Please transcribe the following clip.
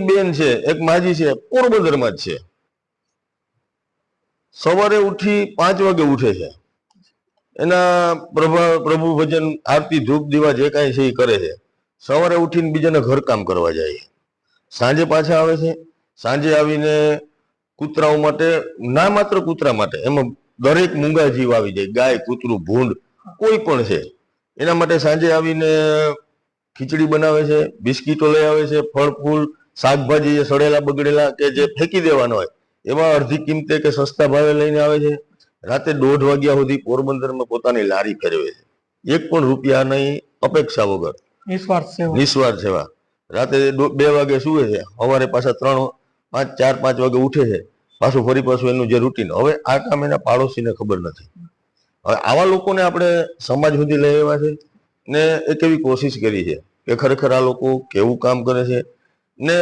બેન છે, એક માજી છે, પોરબંદરમાં જ છે, સવારે ઉઠી 5 વાગે ઉઠે છે, એના પ્રભુ ભજન આરતી ધૂપ દીવા જે કાંઈ છે એ કરે છે, સવારે ઉઠીને બીજાના ઘર કામ કરવા જાય, સાંજે પાછા આવે છે, સાંજે આવીને કૂતરાઓ માટે, ના માત્ર કૂતરા માટે, એમાં દરેક મૂંગા જીવ આવી જાય, ગાય, કૂતરું, ભૂંડ કોઈ પણ છે, એના માટે સાંજે આવીને ખીચડી બનાવે છે, બિસ્કીટો લઈ આવે છે, ફળ ફૂલ શાકભાજી જે સડેલા બગડેલા કે જે ફેંકી દેવાના હોય એવા અડધી કિંમતે કે સસ્તા ભાવે લઈને આવે છે. રાતે 1:30 વાગ્યા સુધી પોરબંદરમાં પોતાની લારી ફેરવે છે, 1 પણ રૂપિયાની અપેક્ષા વગર, નિસ્વાર્થ સેવા. રાતે 2 વાગે સુવે છે, સવારે પાછા 4-5 વાગે ઉઠે છે, પાછું એનું જે રૂટીન. હવે આ કામ એના પાડોશીને ખબર નથી. હવે આવા લોકોને આપણે સમાજ સુધી લઈ આવ્યા છે ને એક એવી કોશિશ કરી છે કે ખરેખર આ લોકો કેવું કામ કરે છે ને